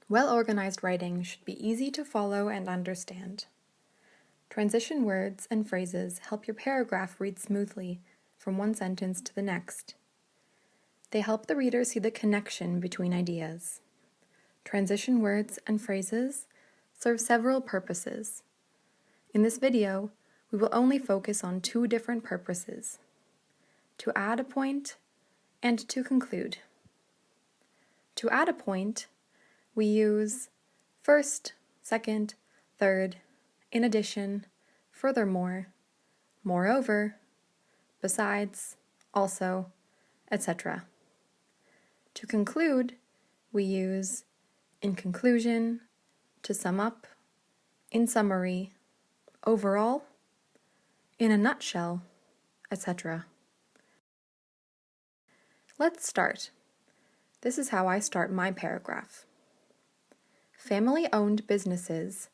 Well-organized writing should be easy to follow and understand. Transition words and phrases help your paragraph read smoothly from one sentence to the next. They help the reader see the connection between ideas. Transition words and phrases serve several purposes. In this video, we will only focus on two different purposes: to add a point and to conclude. To add a point, we use first, second, third, in addition, furthermore, moreover, besides, also, etc. To conclude, we use in conclusion, to sum up, in summary, overall, in a nutshell, etc. Let's start. This is how I start my paragraph. Family-owned businesses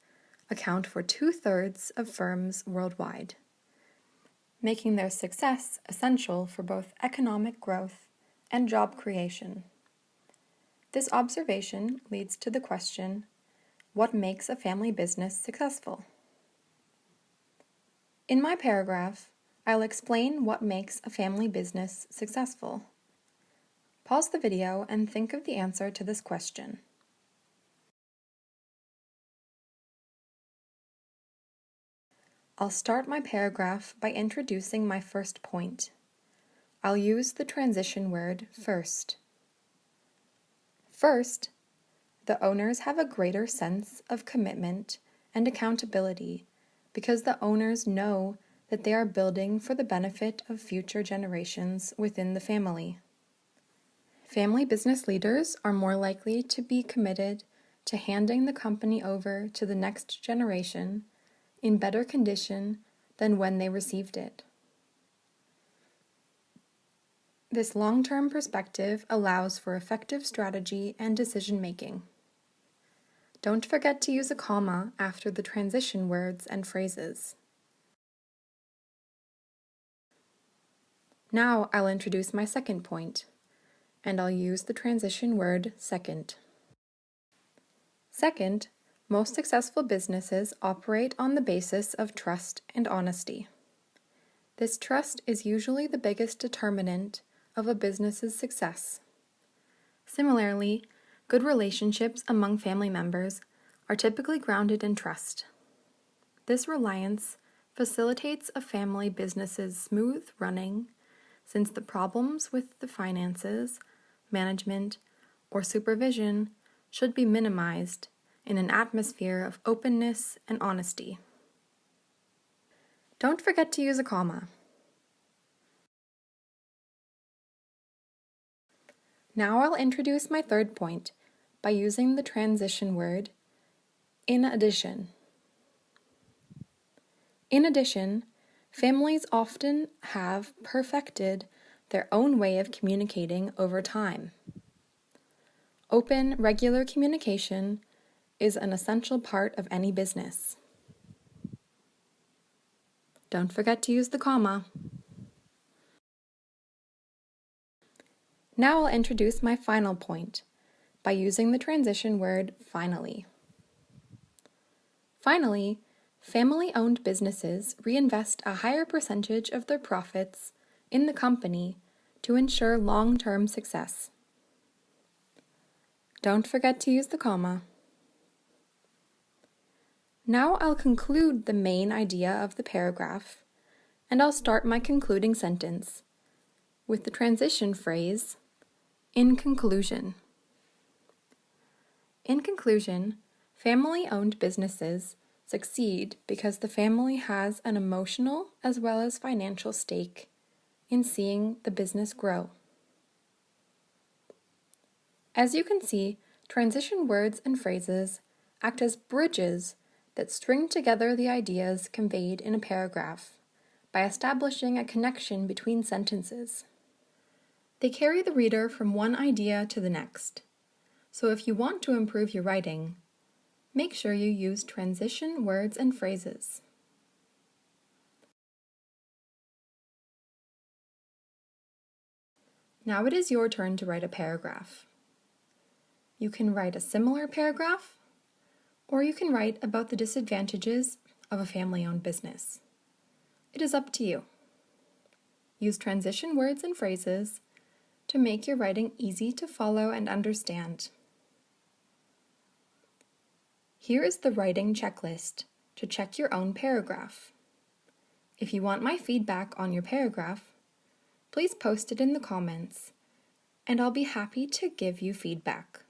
account for 2/3 of firms worldwide, making their success essential for both economic growth and job creation. This observation leads to the question, what makes a family business successful? In my paragraph, I'll explain what makes a family business successful. Pause the video and think of the answer to this question. I'll start my paragraph by introducing my first point. I'll use the transition word first. First, the owners have a greater sense of commitment and accountability because the owners know that they are building for the benefit of future generations within the family. Family business leaders are more likely to be committed to handing the company over to the next generation in better condition than when they received it. This long-term perspective allows for effective strategy and decision-making. Don't forget to use a comma after the transition words and phrases. Now I'll introduce my second point, and I'll use the transition word second. Second, most successful businesses operate on the basis of trust and honesty. This trust is usually the biggest determinant of a business's success. Similarly, good relationships among family members are typically grounded in trust. This reliance facilitates a family business's smooth running, since the problems with the finances, management, or supervision should be minimized in an atmosphere of openness and honesty. Don't forget to use a comma. Now I'll introduce my third point by using the transition word in addition. In addition, families often have perfected their own way of communicating over time. Open, regular communication is an essential part of any business. Don't forget to use the comma. Now I'll introduce my final point by using the transition word finally. Finally, family-owned businesses reinvest a higher percentage of their profits in the company to ensure long-term success. Don't forget to use the comma. Now I'll conclude the main idea of the paragraph, and I'll start my concluding sentence with the transition phrase, in conclusion. In conclusion, family-owned businesses succeed because the family has an emotional as well as financial stake in seeing the business grow. As you can see, transition words and phrases act as bridges that string together the ideas conveyed in a paragraph by establishing a connection between sentences. They carry the reader from one idea to the next. So if you want to improve your writing, make sure you use transition words and phrases. Now it is your turn to write a paragraph. You can write a similar paragraph, or you can write about the disadvantages of a family-owned business. It is up to you. Use transition words and phrases to make your writing easy to follow and understand. Here is the writing checklist to check your own paragraph. If you want my feedback on your paragraph, please post it in the comments, and I'll be happy to give you feedback.